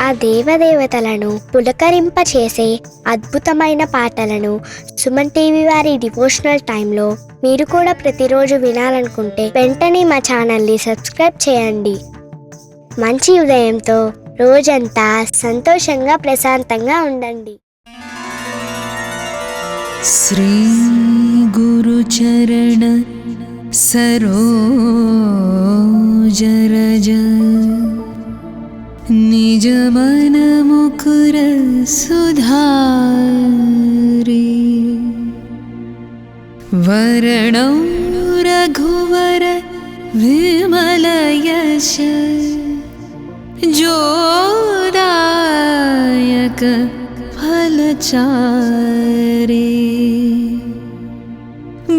ఆ దేవదేవతలను పులకరింపచేసే అద్భుతమైన పాటలను సుమన్ టీవీ వారి డివోషనల్ టైంలో మీరు కూడా ప్రతిరోజు వినాలనుకుంటే వెంటనే మా ఛానల్ని సబ్స్క్రైబ్ చేయండి. మంచి ఉదయంతో రోజంతా సంతోషంగా ప్రశాంతంగా ఉండండి. శ్రీ గురు చరణ सरोज रज निज मन मुकुर सुधारे वरणौ रघुवर विमल यश जोदायक फलचारे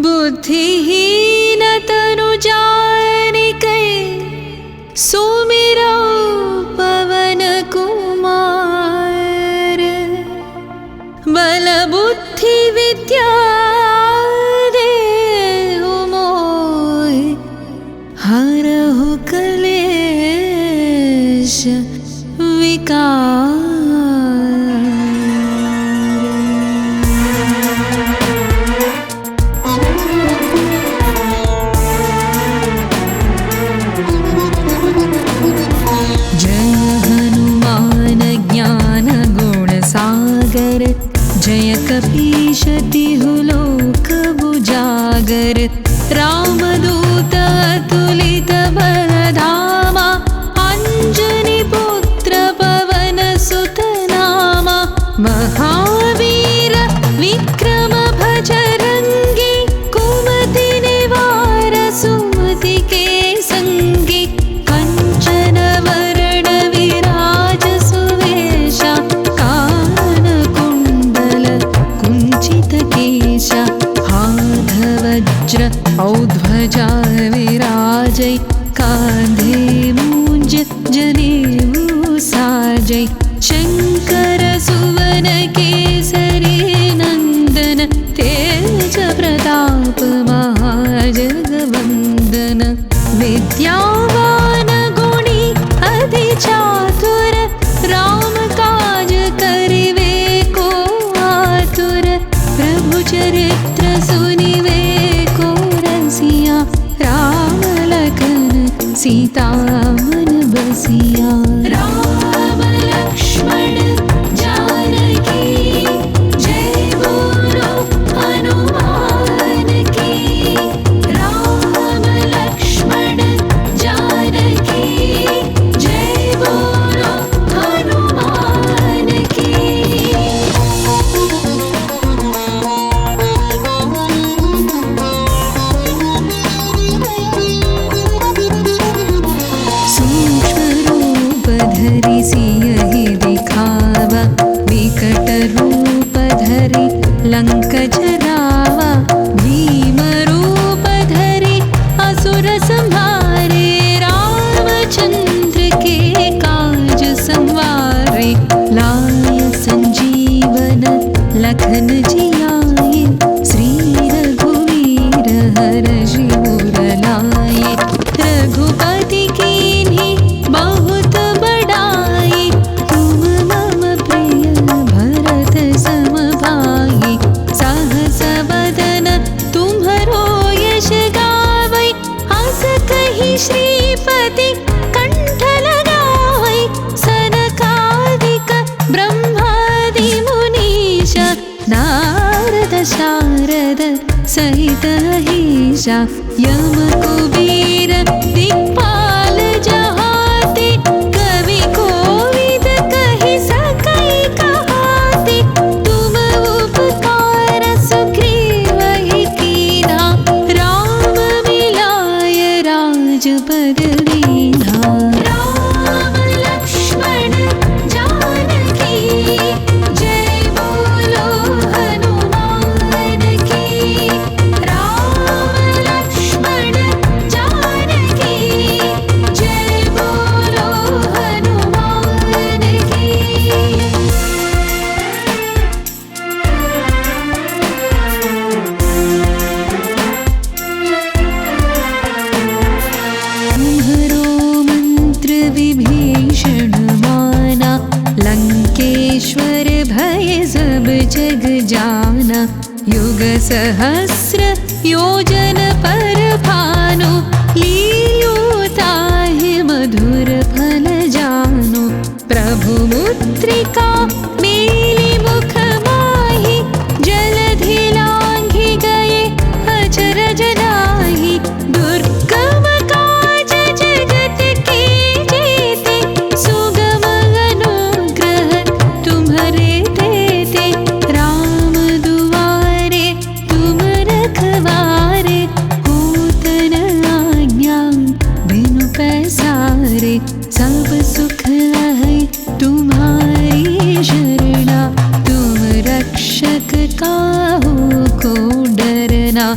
बुद्धिहीन तनु जानिकै सुमिरौ पवन कुमार बल बुद्धि विद्या देहु मोहि हरहु कलेश विकार. जय कपीश तिहु लोक उजागर रामदूत अतुलित बलधामा अंजनी पुत्र पवन सुत नामा महावीर विक्रम भजरंगी कुमति निवार सुमति के संगी कंचन वरण विराज सुवेशा हाथ वज्र औध्वजा विराजै कांधे मूंज जनेऊ साजै शंकर सुवन केसरी नंदन तेज प्रताप महाजगवंदन विद्यावान गुणी अति चातुर राम काज करिवे को आतुर प्रभु चरित्र सुनिवे को रसिया राम लखन सीता मन बसिया. राम लक्ष्मण जानकी जय बोलो हनुमान की. राम लक्ष्मण जानकी जय बोलो हनुमान की. सियहि दिखावा विकट रूप धरि लंक जरावा भीम रूप धरि असुर संहारे रामचंद्र के काज संवारे लाय संजीवन लखन जियाए श्री रघुवीर हरषि उर लाए रघुपति कीन्ही बहुत बड़ाई तुम मम प्रिय भरत सम भाई सहस वदन तुम्हरो यश गावै अस कहि श्रीपति कंठ लगावै सनकादिक ब्रह्मादि मुनीश नारद शारद सहित अहिषा यम कुबेर दिक्पाल जहाते कवि कोविद कहि सकै कहाते तुम उपकार सुग्रीवहि कीन्हा राम मिलाय राजपद दीन्हा. राम लक्ष्मण जानकी जय बोलो हनुमान की. राम लक्ष्मण जानकी जय बोलो हनुमान की. तुम्हरो मंत्र विभीषण माना सहस्र योजन पर भानु, लील्युताहि मधुर फल जानु। प्रभु मुद्रिका मेली मुख माहि, जलधि लांघि गए अचरज नाही। दुर्गम काज जगत के जेते, सुगम अनुग्रह तुम्हरे तेते। राम दुआरे तुम रखवारे, होत न आज्ञा बिनु पैसारे। सब सुख है तुम्हारी शरणा, तुम रक्षक काहू को डरना।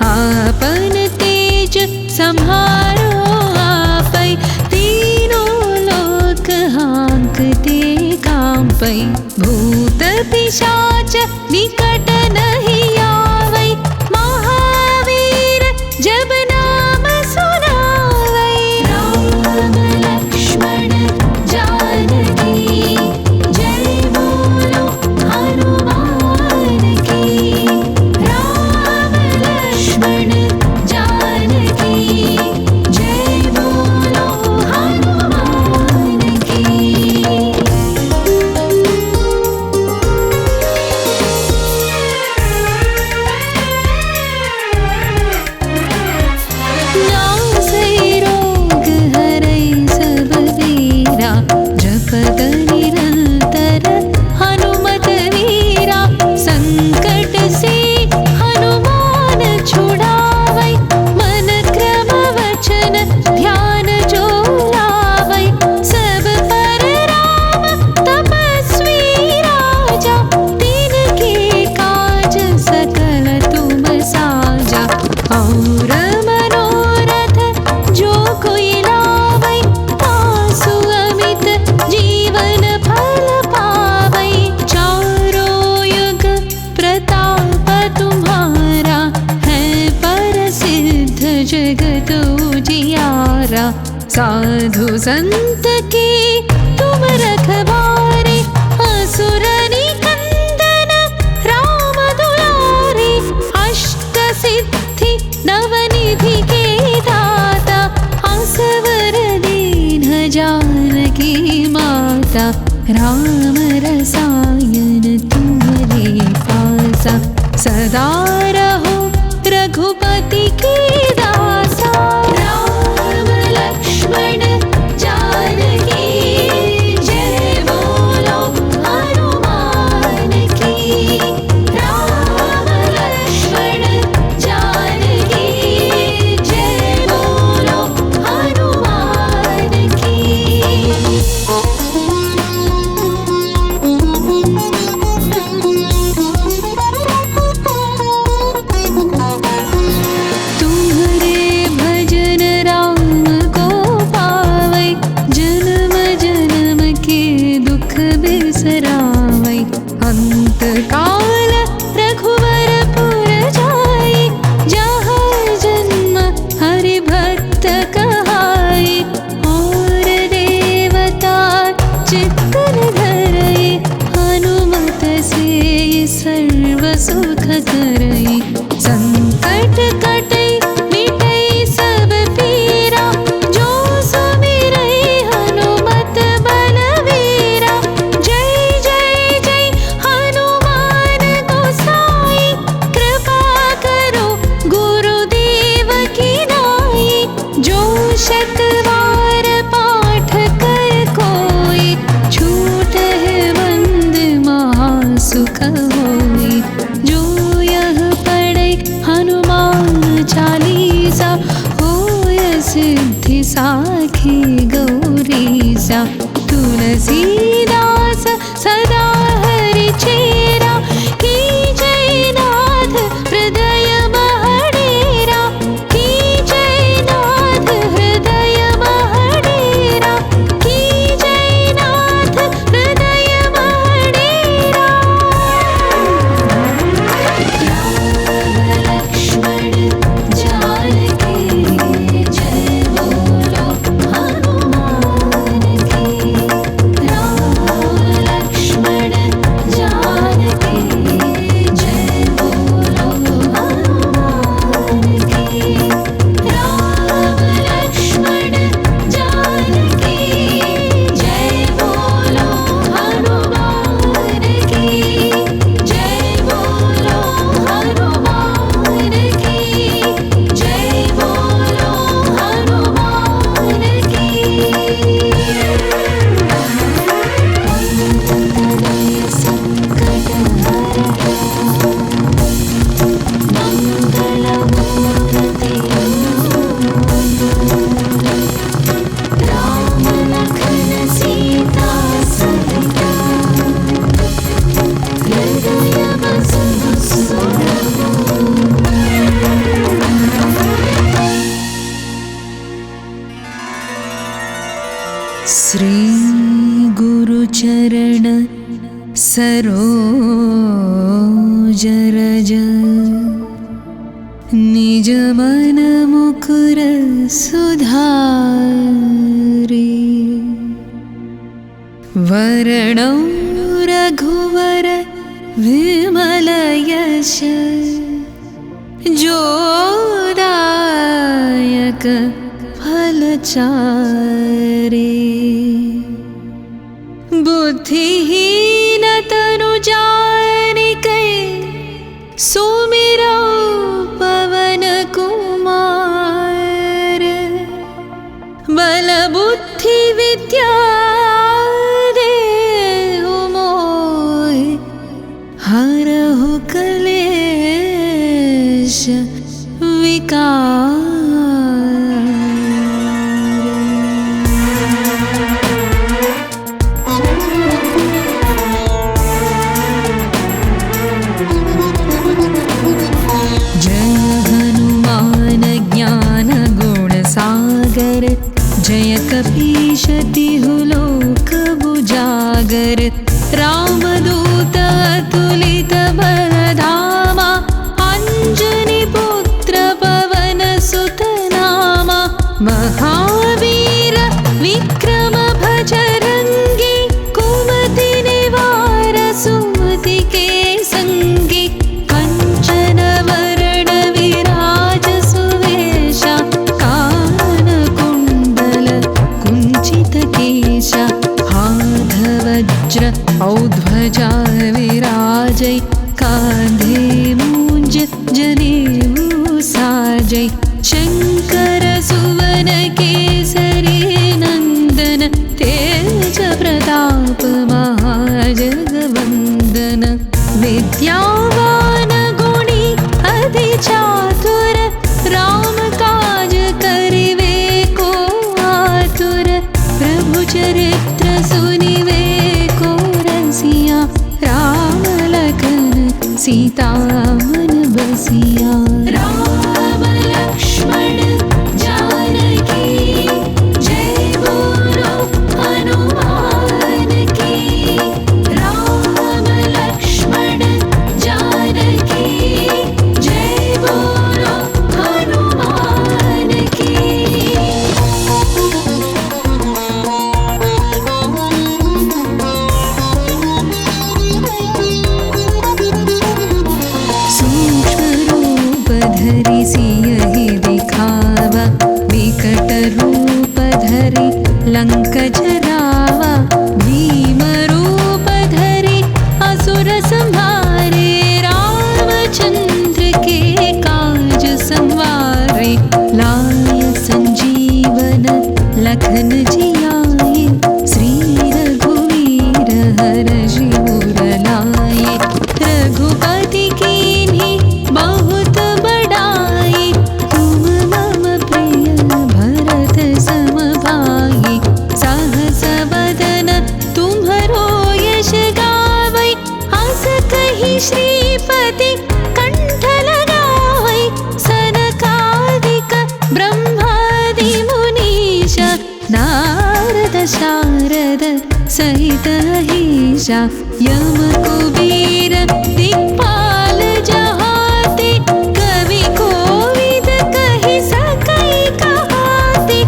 आपन तेज सम्हारो आपै, तीनों लोक हाँकते कांपै। भूत पिशाच निकट नहीं आवै, महावीर जब नाम सुनावै। राम लक्ष्मण जानकी, जय बोलो हनुमान की। राम लक्ष्मण जानकी, जय बोलो हनुमान की। नासै रोग हरै सब वीरा, जपत निरंतर हनुमत वीरा। संकट से हनुमान छुड़ावै, मन क्रम वचन ध्यान जो लावै। सब पर राम तपस्वी राजा, तिनके काज सकल तुम साजा। और मनोरथ जो कोई लावै, आसु अमित जीवन फल पावै। चारों युग प्रताप तुम्हारा, है प्रसिद्ध जगत उजियारा। साधु संत के तुम रखवारे, असुर निकंदन राम दुलारे। अष्ट सिद्धि नवनिधि के दाता, असवर दीन जानकी माता। राम रसायन तुम्हारे पासा, सदा रहो रघुपति की दासा। राम लक्ष्मण जानकी, जय बोलो हनुमान की। राम लक्ष्मण जानकी, जय बोलो हनुमान की। तुम्हारे भजन राम को पावै, जन्म जन्म के दुख बिसरावै। अंत काल रघुवर पुर जाई, जहाँ जन्म हरि भक्त कहाई। और देवता चित्तन धरई, हनुमत से सर्व सुख करई। संकट कटई मिटई सब पीरा, जो सुमिरई हनुमत बलवीरा। जय जय जय हनुमान गोसाई, कृपा करो गुरुदेव की नाई। जो शतवार पाठ कर कोई, छूटहि बंद महासुख होई। जो यह पढ़ै हनुमान चालीसा, होय सिद्धि साखी गौरीसा। तुलसीदास सदा हरि चेरा, की जय नाथ हृदय महडेरा। की जय नाथ हृदय महडेरा, की जय नाथ हृदय महडेरा। राम लक्ष्मण जानकी, जय बोलो हनुमान की। राम श्री गुरुचरण सरोज रज निज मन मुकुर सुधारि वरणं रघुवर विमल यश जोदायक फलचारि बुद्धिहीन तनु जानिकै सुमिरौ पवन कुमार बल बुद्धि विद्या देहु मोहि हरहु कलेश विकार। जय कपीश तिहु लोक उजागर रामदूत अतुलित बलधामा अंजनी पुत्र पवन सुत नामा महावीर विक्रम भजरंगी कुमति निवार सुमति के संगी कंचन वरण विराज सुवेशा हाथ वज्र औध्वजा विराजै कांधे मूंज जनेऊ साजै शंकर सुवन केसरी नंदन तेज प्रताप महाजगवंदन विद्यावान गुणी अति चातुर राम काज करिवे को आतुर प्रभु चरित्र सुनिवे को रसिया राम लखन सीता मन बसिया। राम लक्ष्मण जानकी जय बोलो हनुमान की। राम लक्ष्मण जानकी जय बोलो हनुमान की। सियहि दिखावा विकट रूप धरि लंक जरावा भीम रूप धरि असुर संहारे रामचंद्र के काज संवारे लाय संजीवन लखन जियाए श्री रघुवीर हर्षि उर लाए रघुपति कीन्ही बहुत बड़ाई तुम मम प्रिय भरत सम भाई सहस बदन तुम्हरो यश गावै हस कहि श्रीपति कंठ लगावै सनकादिक ब्रह्मादि मुनीश नारद शारद सहित अहिषा यम कुबेर दिक्पाल जहाते कवि कोविद कहि सकै कहाते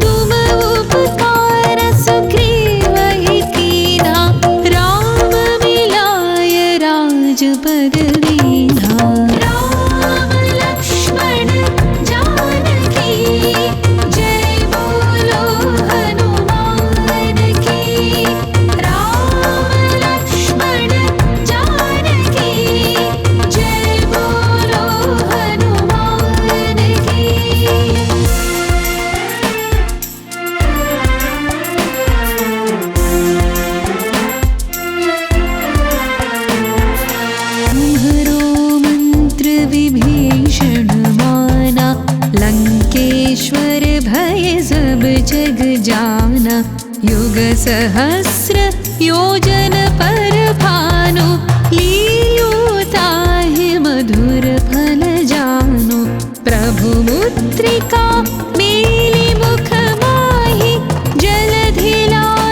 तुम उपकार सुग्रीवहि कीन्हा राम मिलाय राजपद दीन्हा। राम लक्ष्मण जानकी जय बोलो हनुमान की। राम लक्ष्मण जानकी जय बोलो हनुमान की। तुम्हरो मंत्र विभीषण माना लंकेश्वर भय सब जग जाना युग सहस्र योजन पर भानु लील्यो ताहि मधुर फल जानु प्रभु मुद्रिका मेलि मुख माहि जलधि लाय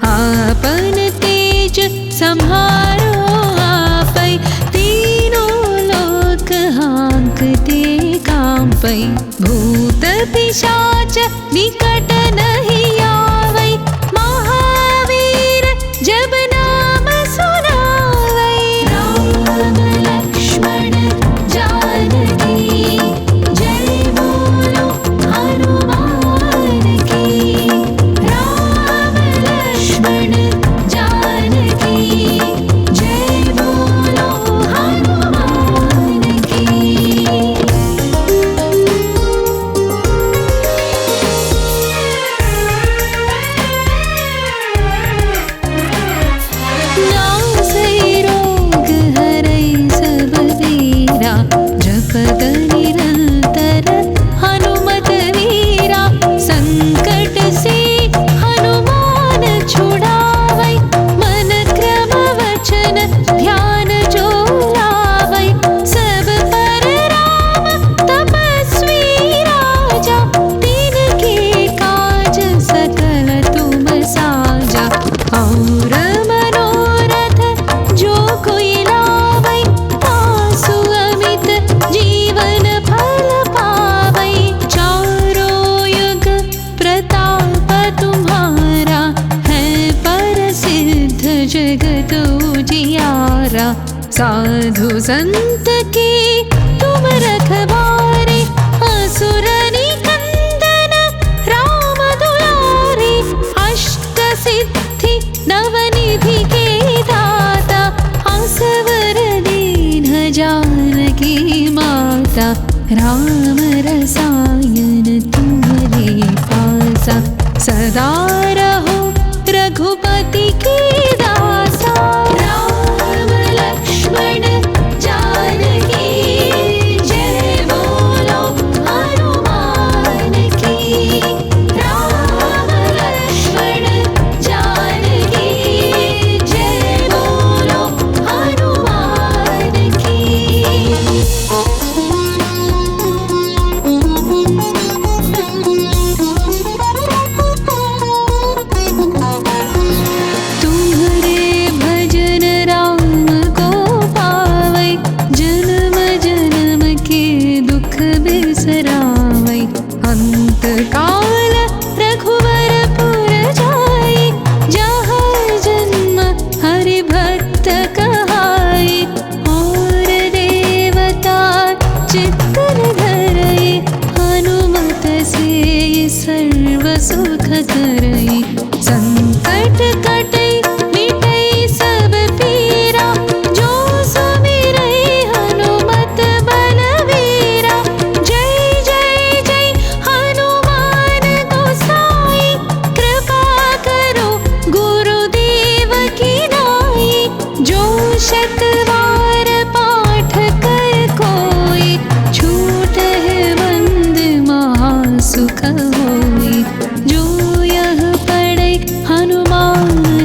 आपन तेज संहारो आपै, तीनों लोक हाँकते कांपै। भूत पिशाच निकट नहीं आवै, महावीर जब नाम सुनावै। राम लक्ष्मण जानकी जय बोलो हनुमान की। राम लक्ष्मण जानकी जय बोलो हनुमान की। नासै रोग हरै सब पीरा, जपत निरंतर हनुमत वीरा। संकट से हनुमान छुड़ावै, मन क्रम वचन ध्यान जो लावै। सब पर राम तपस्वी राजा, तिनके काज सकल तुम साजा। और मनोरथ जो कोई लावै, आसु अमित जीवन फल पावै। चारों युग प्रताप तुम्हारा, है प्रसिद्ध जगत उजियारा। साधु संत के तुम रखवारे, असुर निकंदन राम दुलारे। अष्ट सिद्धि नवनिधि के दाता, असवर दीन जानकी माता। राम रसायन तुम्हारे पासा, सदा रहो रघुपति के दासा। राम लक्ष्मण जानकी जय बोलो हनुमान की। राम लक्ष्मण जानकी जय बोलो हनुमान की। तुम्हारे भजन राम को पावै, जन्म जन्म के दुख बिसरावै। अंत काल रघुवर पुर जाई, जहाँ जन्म हरि भक्त कहाई। और देवता चित्तन धरई, हनुमत से सर्व सुख करई। संकट कटै मिटै सब पीरा, जो सुमिरै हनुमत बलवीरा। जय जय जय हनुमान गोसाई, कृपा करो गुरुदेव की नाई। जो शतवार पाठ कर कोई, छूटहि बंद महासुख होई। जो यह पढ़ै हनुमान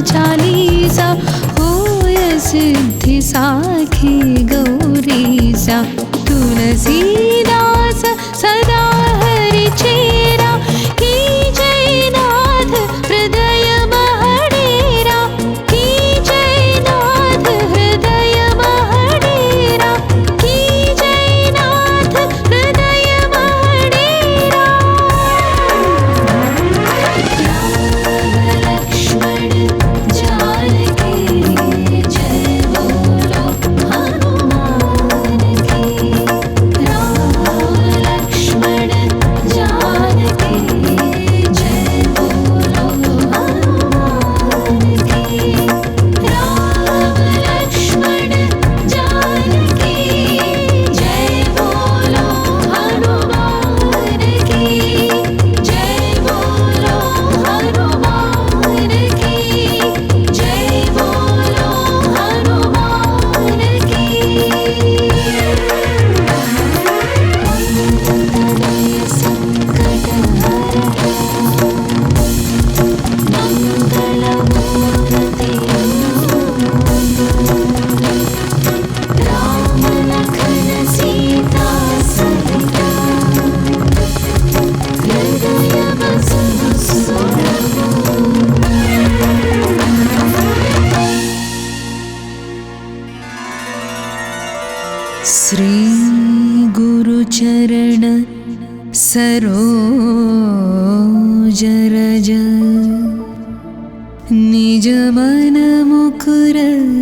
निज मन मुकुर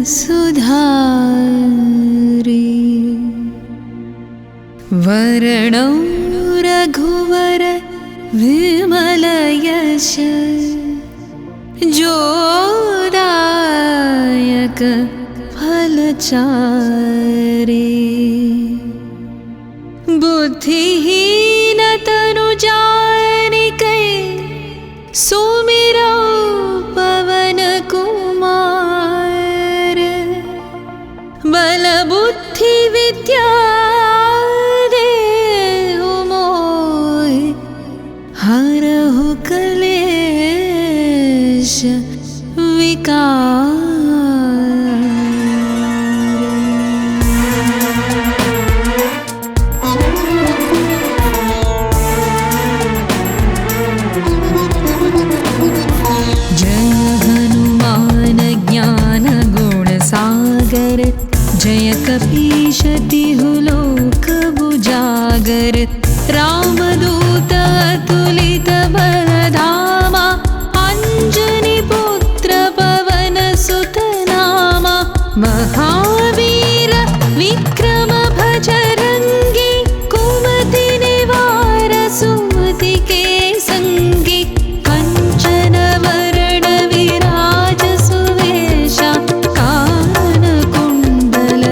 सुधारे। वर्णौ रघुवर विमल यश, जोदायक फलचारे। बुद्धिहीन तनु जानिके, सुमिरौ पवन कुमार। बल बुद्धि विद्या देहु मोहि, हरहु क्लेश विकार। जय कपीश तिहु लोक बुजागर। रामदूत अतुलित बलधामा, अंजनी पुत्र पवन सुत नामा। महावीर विक्रम भजरंगी, कुमति निवार सुमति के संगी। कंचन वरण विराज सुवेशा, कानन कुंडल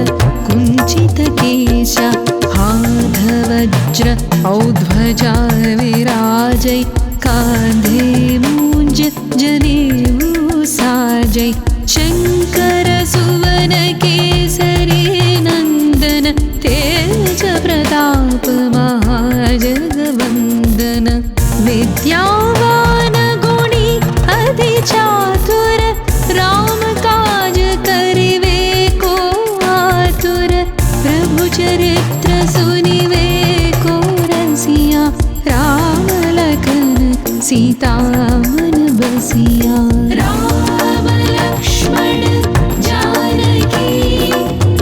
कुंचित केशा। हाथ वज्र औध्वजा विराजै, कांधे मूंज जनेऊ साजै। शंकर सुवन केसरी नंदन, तेज प्रताप महाजगवंदन। विद्यावान गुणी अति चातुर, राम काज करिवे को आतुर। प्रभु चरित्र सुनिवे को रसिया, राम लखन सीता मन बसिया। राम लक्ष्मण जानकी,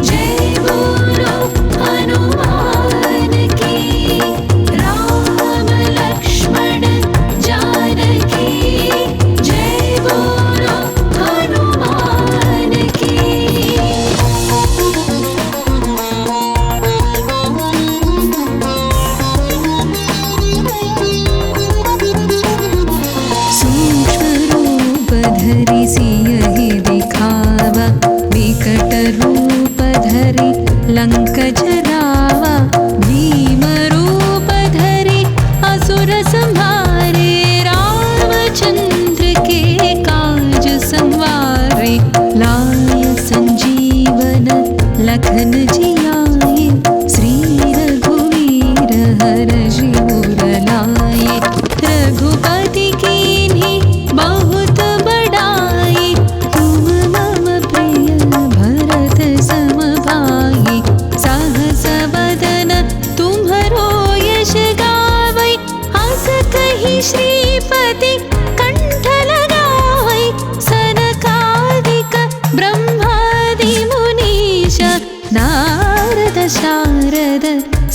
जय बोलो हनुमान की। राम लक्ष्मण जानकी, जय बोलो हनुमान की। सूक्ष्म रूप धरि सियहि दिखावा, विकट रूप धरि लंक जरावा। भीम रूप धरि असुर संहारे, रामचंद्र के काज संवारे। लाय संजीवन लखन जियाए, श्री रघुवीर हर्षि उर लाए। रघुपति कीन्ही बहुत बड़ाई, तुम मम प्रिय भरत सम भाई। सहस बदन तुम्हरो यश गावै, हस कहि श्रीपति कंठ लगावै। सनकादिक ब्रह्मादि मुनीश, नारद शारद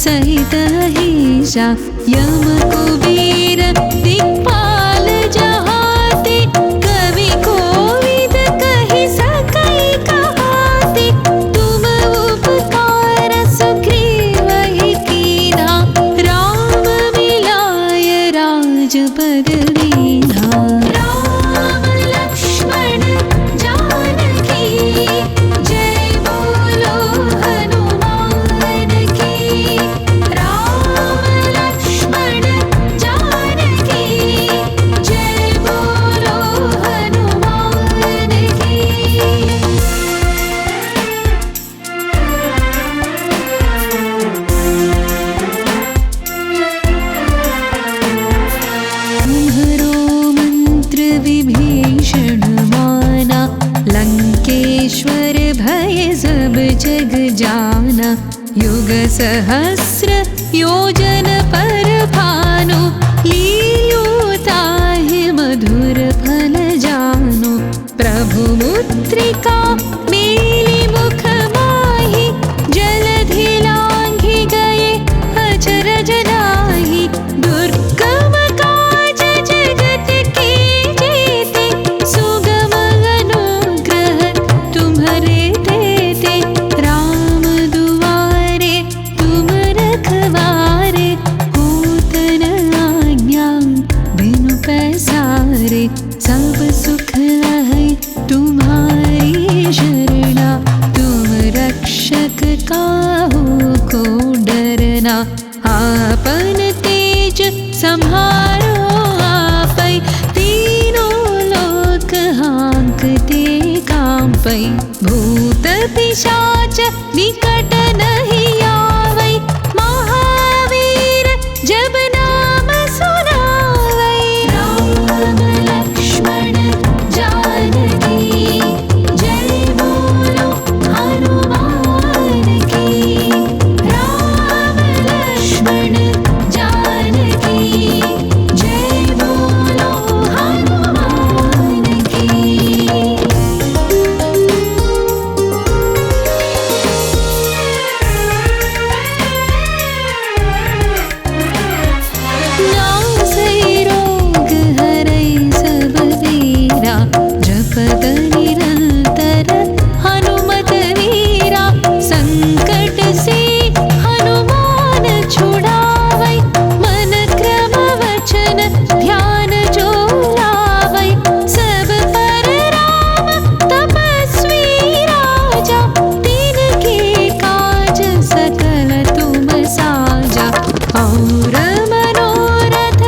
सहित अहीशा। यम कुबेर दिक्पाल जहाते, कवि कोविद कहि सकै कहाते। तुम उपकार सुग्रीवहि कीन्हा, राम मिलाय राजपद दीन्हा। राम लक्ष्मण जानकी, जय बोलो हनुमान की। राम लक्ष्मण जानकी, जय बोलो हनुमान की। तुम्हरो मंत्र विभीषण माना, लंकेश्वर भय सब जग जाना। युग सहस्र योजन पर भानु, लील्योताहि मधुर फल जानु। प्रभु मुद्रिका मेली मुख माहि, जलधि लांघि गए अचरज नाही। दुर्गम काज जगत के जेते, सुगम सुख है तुम्हारी शरणा, तुम रक्षक काहू को डरना। आपन तेज संहारो आपै, तीनों लोक हाँकते कांपै। भूत पिशाच निकट नहीं आवै, महावीर जब नाम सुनावै। राम लक्ष्मण जानकी जय बोलो हनुमान की। राम लक्ष्मण जानकी जय बोलो हनुमान की। नासै रोग हरै सब वीरा, जपत निरंतर हनुमत वीरा। संकट से हनुमान छुड़ावै, मन क्रम वचन ध्यान जो लावै। सब पर राम तपस्वी राजा, तिनके काज सकल तुम साजा। और मनोरथ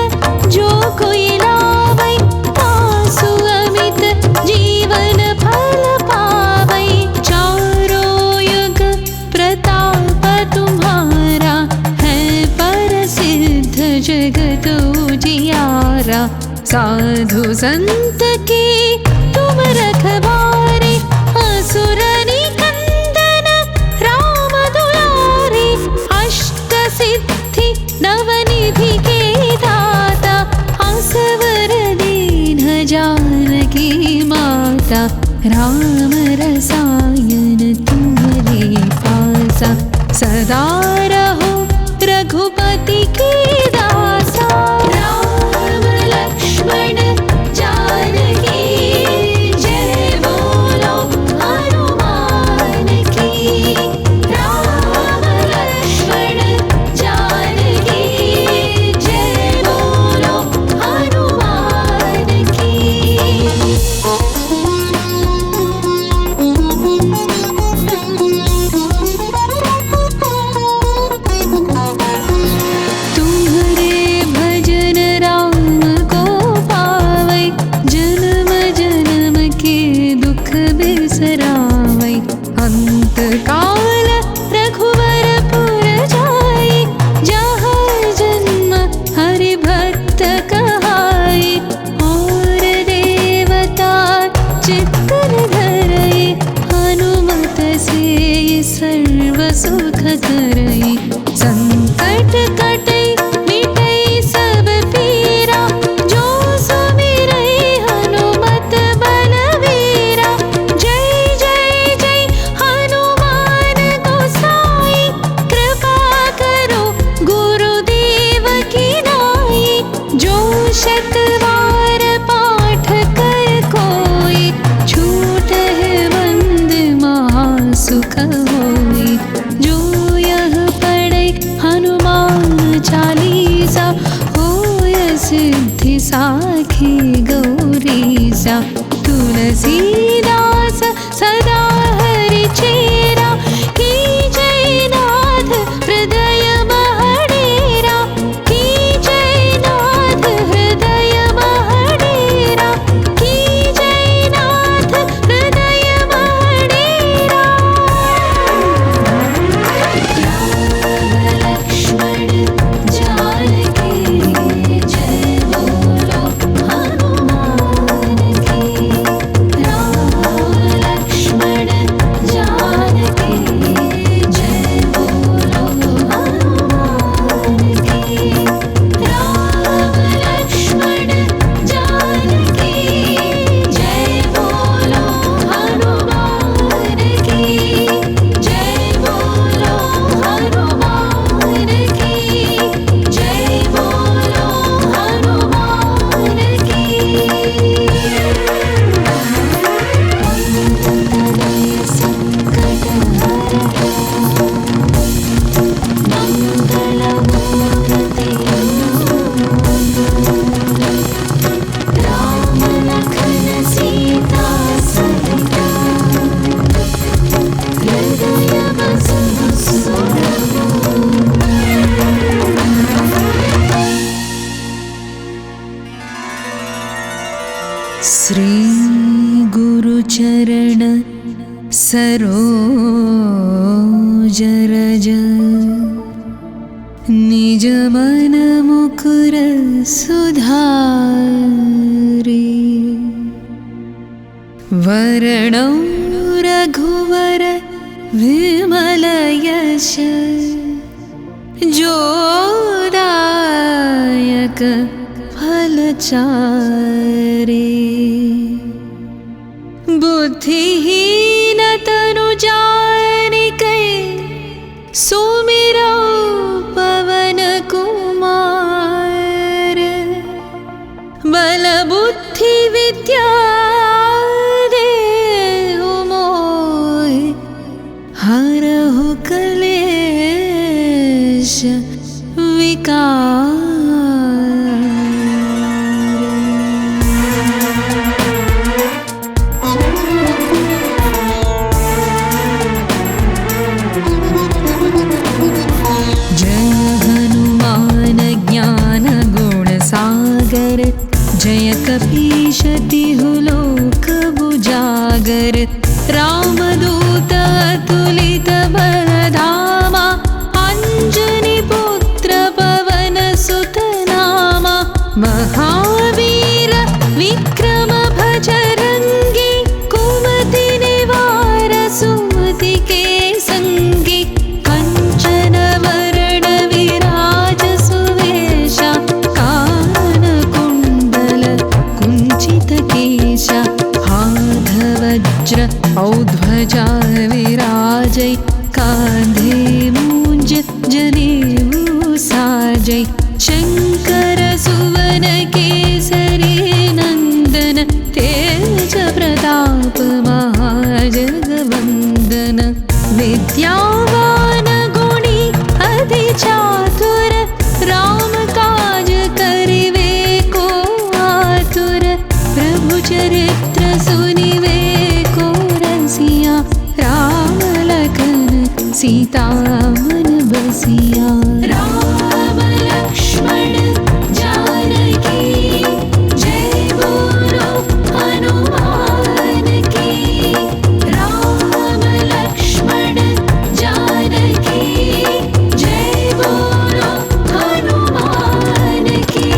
जो कोई लावै, तासु अमित जीवन फल पावै। चारों युग प्रताप तुम्हारा, है प्रसिद्ध जगत उजियारा। साधु संत के तुम रखवारे, असुर निकंदन राम दुलारे। अष्ट सिद्धि नवनिधि के दाता, असवर दीन जानकी माता। राम रसायन तुम्हारे पासा, सदा रहो रघुपति के दासा। राम लक्ष्मण जानकी जय बोलो हनुमान की। राम लक्ष्मण जानकी जय बोलो हनुमान की। तुम्हारे भजन राम को पावै, जन्म जन्म के दुख बिसरावै। अंत काल रघुवरपुर जाई, जहाँ जन्म हरि भक्त कहाई। और देवता चित्तन धरई, हनुमत से सर्व सुख करई। संकट कटै मिटै सब पीरा, जो सुमिरै हनुमत बलवीरा। जय जय जय हनुमान गोसाई, कृपा करो गुरुदेव की नाई। जो शतवार पाठ कर कोई, छूट है बंद महासुख होई। जो यह पढ़ै हनुमान चालीसा, होय सिद्धि साखी गौरीसा। तुलसीदास सदा हरि चेरा, की जय नाथ हृदय महडेरा। की जय नाथ हृदय महडेरा, की जय नाथ हृदय महडेरा। राम लक्ष्मण जानकी जय बोलो हनुमान की। राम लक्ष्मण जानकी श्री गुरुचरण सरोज रज निज मन मुकुर सुधारि वरणौ रघुवर विमल यश जोदायक फलचारि बुद्धिहीन तनु जानिकै सुमिरौ पवन कुमार बल बुद्धि विद्या देहु मोहि हरहु क्लेश विकार। जय कपीश तिहु लोक उजागर रामदूत अतुलित बलधामा अंजनी पुत्र पवन सुत नामा महावीर विक्रम भजरंगी कुमति निवार सुमति के संगी कंचन वरण विराज सुवेशा हाथ वज्र औध्वजा विराजै कांधे मूंज जनेऊ साजै शंकर सुवन केसरी नंदन तेज प्रताप महाजगवंदन विद्यावान गुणी अति चातुर राम काज करिवे को आतुर प्रभु चरित्र सुनिवे को रसिया राम लखन सीता मन बसिया। राम लक्ष्मण जानकी जय बोलो हनुमान की। राम लक्ष्मण जानकी जय बोलो हनुमान की।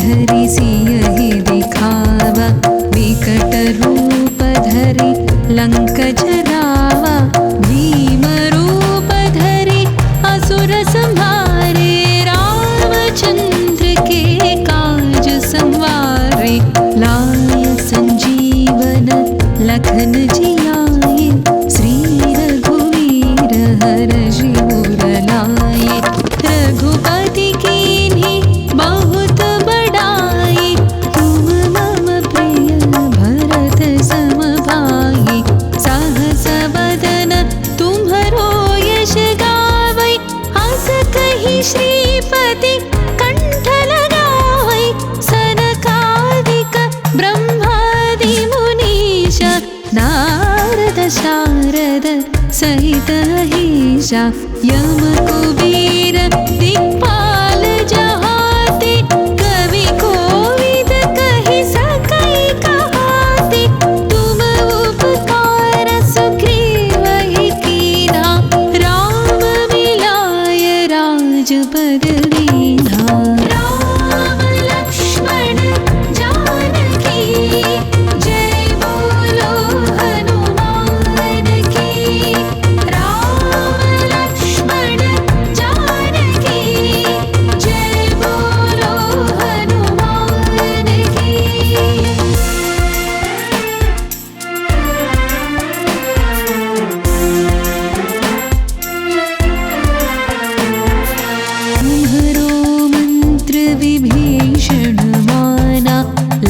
धरि सियहि दिखावा विकट रूप धरि लंक जरावा भीम रूप धरि असुर संहारे रामचंद्र के काज संवारे लाय संजीवन लखन जियाए श्री रघुवीर हरषि उर लाए रघुपति कीन्ही बहुत बड़ाई तुम मम प्रिय भरत सम भाई सहस बदन तुम्हरो यश गावै अस कहि श्रीपति कंठ लगावै सनकादिक ब्रह्मादि मुनीश नारद शारद सहित अहिषा यम कुबेर दिक्पाल जहाते कवि कोविद कहि सकै कहाते तुम उपकार सुग्रीवहि कीन्हा राम मिलाय राजपद दीन्हा। राम लक्ष्मण जानकी जय बोलो हनुमान की। राम लक्ष्मण जानकी जय बोलो हनुमान की। तुम्हरो मंत्र विभीषण माना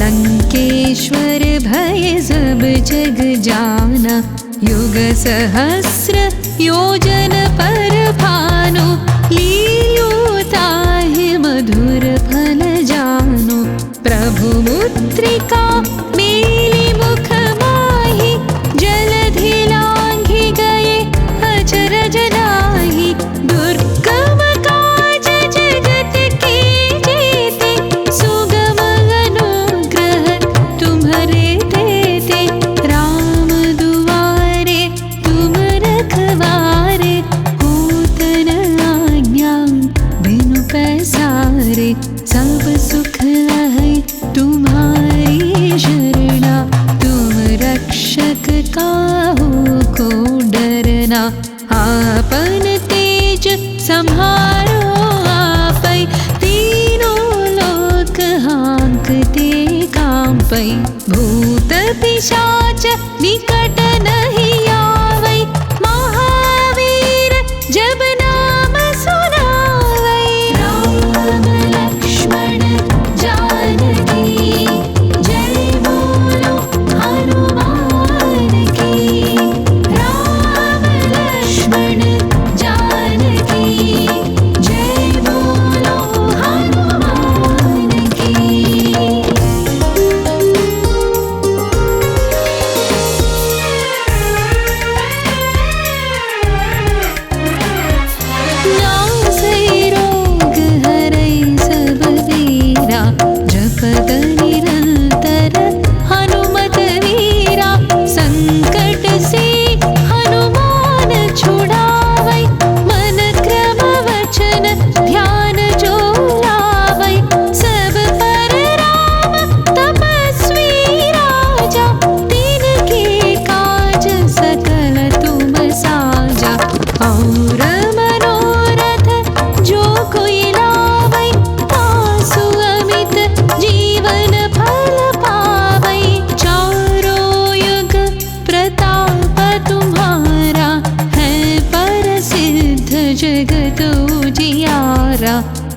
लंकेश्वर भय सब जग जाना युग सहस्र योजन पर भानु लील्योताहि मधुर फल जानु प्रभु मुद्रिका मेलि मुख माहि जलधि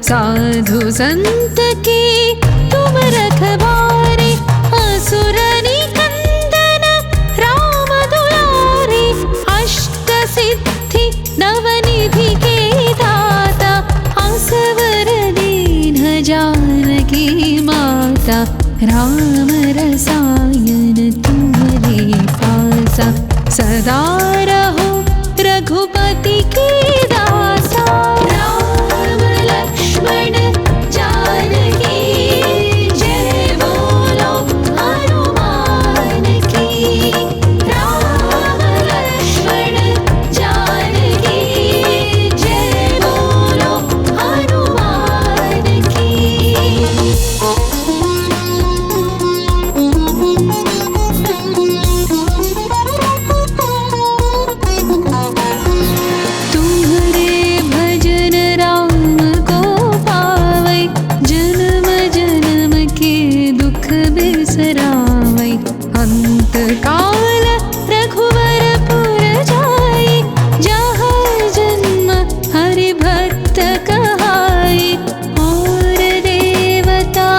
साधु संत के तुम रखवारे, असुर निकंदन राम दुलारे। अष्ट सिद्धि नवनिधि के दाता, असवर दीन जानकी माता। राम रसायन तुम्हारे पासा, सदा रहो रघुपति के दासा। राम लक्ष्मण जानकी जय बोलो हनुमान की। राम लक्ष्मण जानकी जय बोलो हनुमान की। काल रघुवर पुर जाई, जहाँ जन्म हरि भक्त कहाई। और देवता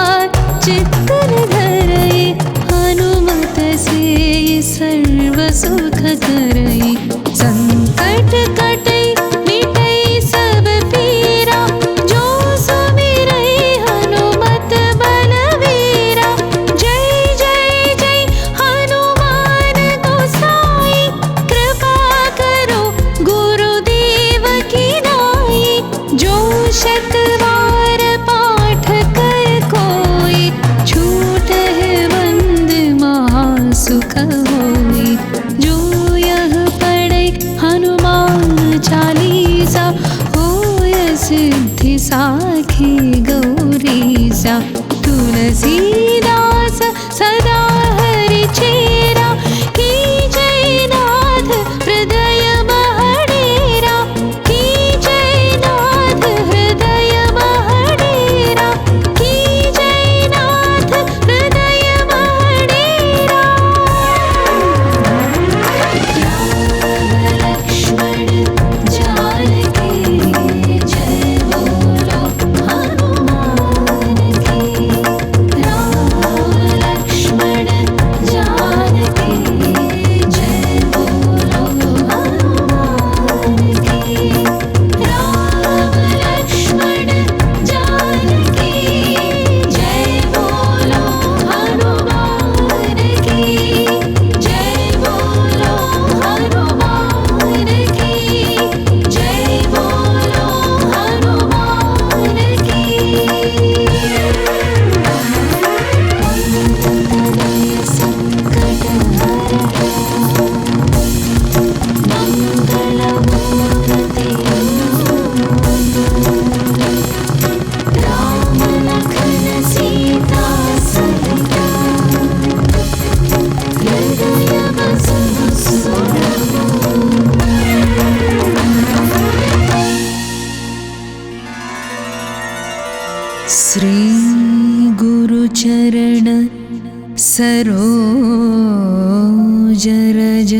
चित्तन धरई, हनुमत से सर्व सुख करई। संकट कटई मिटई सब पीरा, जो सुमिरई हनुमत बलवीरा। जय जय जय हनुमान गोसाई, कृपा करो गुरुदेव की नाई। जो शतवार पाठ कर कोई, छूट है बंद महासुख होई। जो यह पढ़े हनुमान चालीसा, होय सिद्धि साखी गौरीसा। तुलसीदास सदा हरि चेरा, की जय नाथ हृदय महडेरा। की जय नाथ हृदय महडेरा, की जय नाथ हृदय महडेरा। राम लक्ष्मण जानकी जय बोलो हनुमान की। राम लक्ष्मण जानकी जय बोलो हनुमान की। राम लक्ष्मण जानकी जय बोलो हनुमान की। जय बोलो हनुमान की। जय बोलो हनुमान की। संकट मंगल मूर्ति, राम लखन सीता सहिता। हृदय बसहु सुरभूमि। श्री गुरु चरण सरोज रज,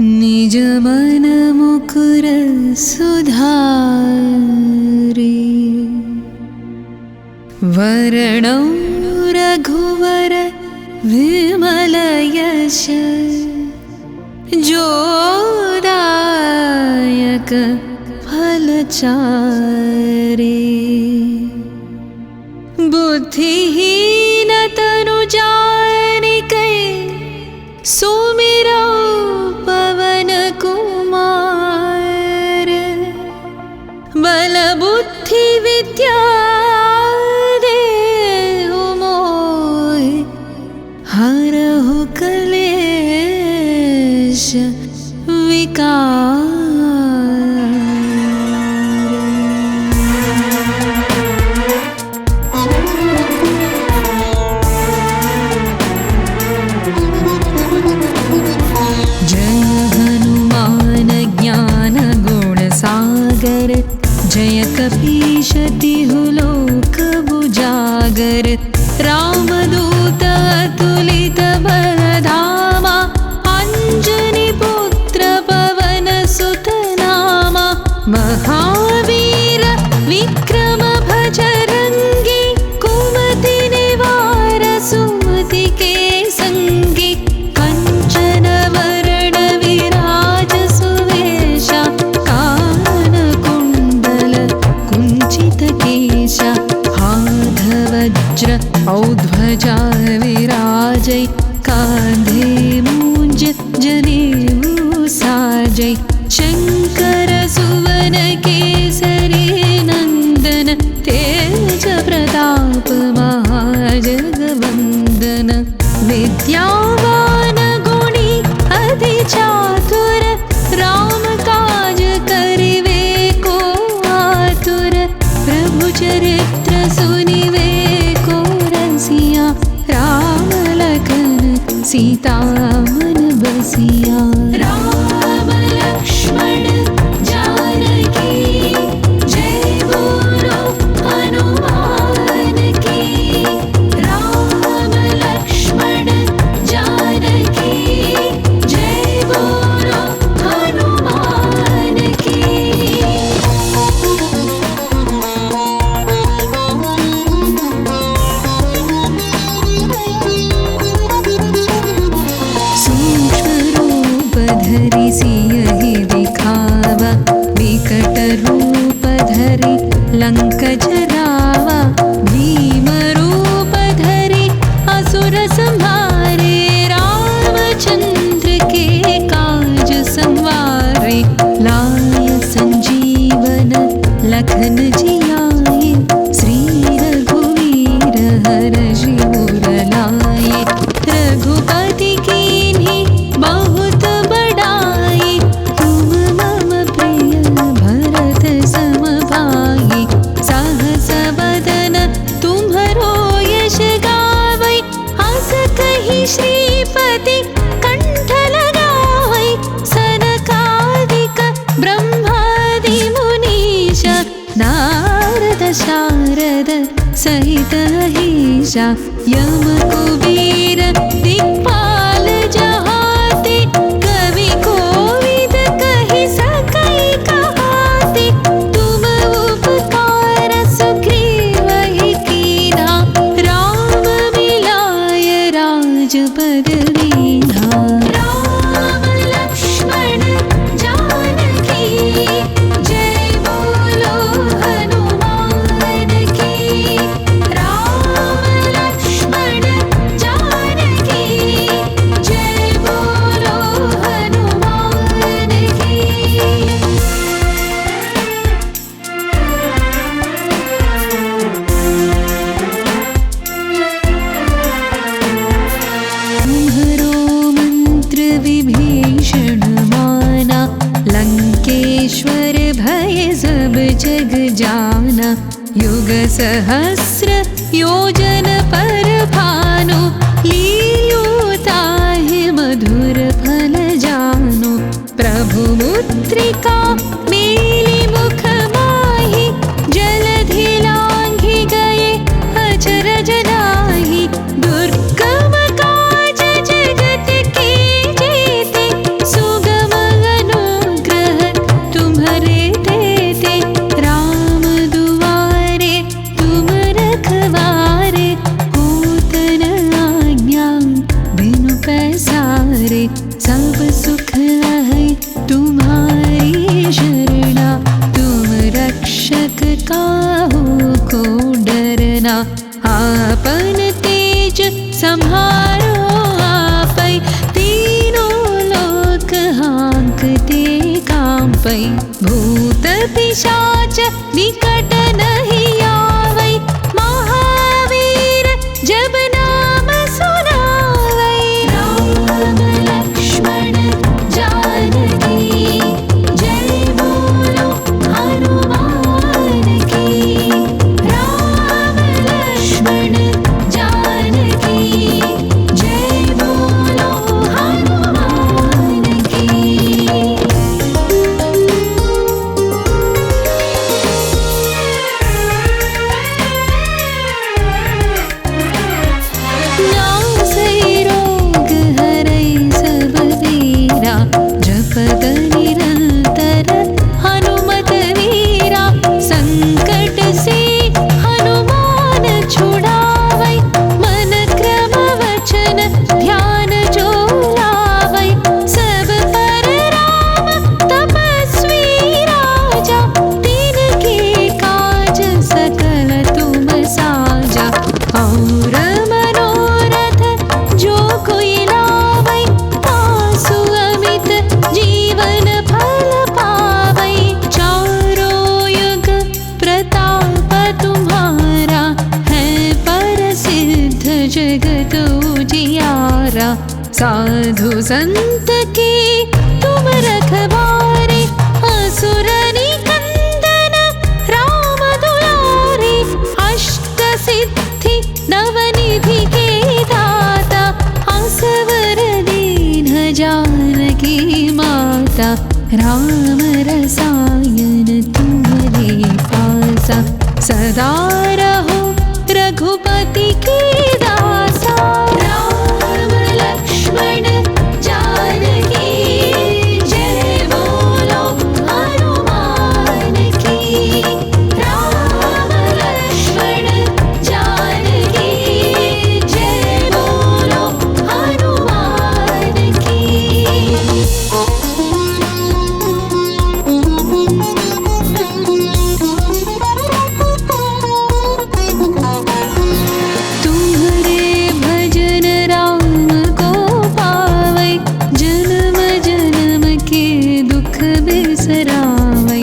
निज मन मुकुर सुधारि। वरणौ रघुवर विमल यश, जोदायक फलचारि। बुद्धिहीन तनु जानिकै, सुमिरौ पवन कुमार। बल बुद्धि विद्या देहु मोहि, हरहु कलेश विकार। जय कपीश तिहु लोक बुजागर। रामदूत अतुलित बलधामा, अंजनी पुत्र पवन सुत नामा। महावीर साजै शंकर सुवन केसरी नंदन तेज प्रताप महाजगवंदन विद्यावान गुणी अति चातुर राम काज करिवे को आतुर प्रभु चरित्र सुनिवे को रसिया राम लखन सीता मन बसिया राम लक्ष्मण जानकी जय बोलो हनुमान की राम लक्ष्मण जानकी जय बोलो हनुमान की धरि सियहि दिखावा विकट रूप धरि लंक जरावा भीम रूप धरि असुर संहारे रामचंद्र के काज संवारे लाय संजीवन लखन जियाए श्री रघुवीर हर्षि उर लाए रघुपति कीन्ही बहुत बड़ाई तुम मम प्रिय भरत सम भाई सहस बदन तुम्हरो यश गावै हस कहि श्रीपति कंठ लगावै सनकादिक ब्रह्मादि मुनीश नारद शारद सहित अहिषा यम कुबेर दिक्पाल जहाते कवि कोविद कहि सकै कहाते तुम उपकार सुग्रीवहि कीन्हा राम मिलाय राजपद दीन्हा राम लक्ष्मण जानकी जय बोलो हनुमान की राम लक्ष्मण जानकी जय बोलो हनुमान की तुम्हरो मंत्र विभीषण माना लंकेश्वर भय सब जग जाना युग सहस्र योजन पर भानु लील्यो ताहि मधुर फल जानु प्रभु मुद्रिका मेलि मुख माहि जलधि लांघि गए अचरज नाही दुर्गम काज जगत के जेते सुगम अनुग्रह तुम्हरे देते राम दुआरे तुम रखवारे होत न आज्ञा बिनु पैसारे सब सुख है तुम्हारी शरणा तुम रक्षक काहू को डरना आपन तेज संहारो आपै तीनों लोक हाँकते कांपै भूत पिशाच निकट नहीं आवै महावीर जब नाम सुनावै राम लक्ष्मण जानकी जय बोलो हनुमान की राम लक्ष्मण जानकी जय बोलो हनुमान की जी संत के तुम रखवारे, असुर निकंदन राम दुलारे। अष्ट सिद्धि नवनिधि के दाता, असवर दीन जानकी माता। राम रसायन तुम्हारे पासा, सदा रहो रघुपति के दासा। राम लक्ष्मण जानकी, जय बोलो हनुमान की। राम लक्ष्मण जानकी, जय बोलो हनुमान की। तुम्हारे भजन राम को पावै, जन्म जन्म के दुख बिसरावै।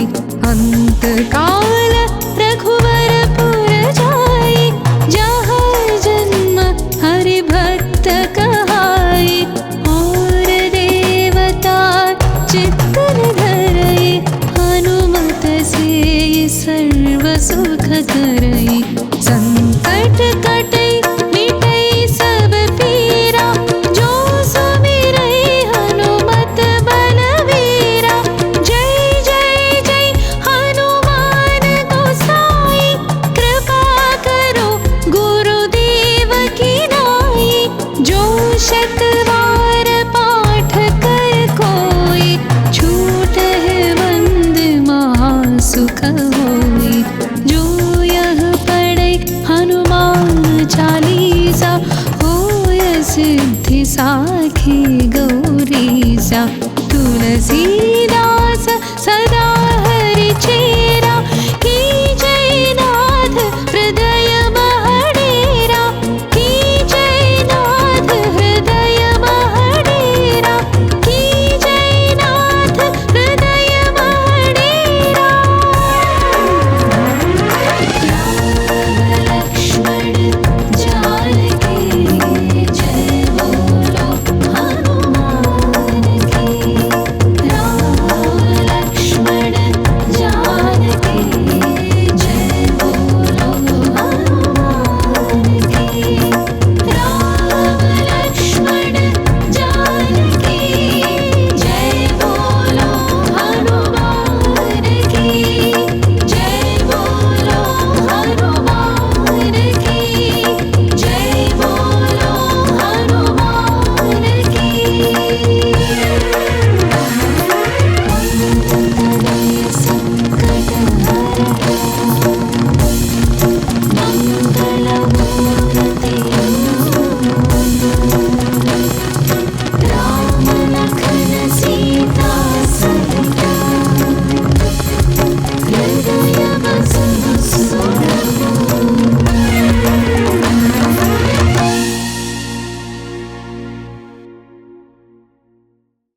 अंत काल रघुवर पुर जाई, जहाँ जन्म हरि भक्त कहाई। और देवता चित्तन धरई, हनुमत से सर्व सुख करई। संकट कटै मिटै सब पीरा, जो सुमिरै हनुमत बलवीरा। जय जय जय हनुमान गोसाई, कृपा करो गुरुदेव की नाई। जो शतवार पाठ कर कोई, छूटहि बंद महासुख होई। जो यह पढ़ै हनुमान चालीसा, होय सिद्धि साखी गौरीसा। तुलसी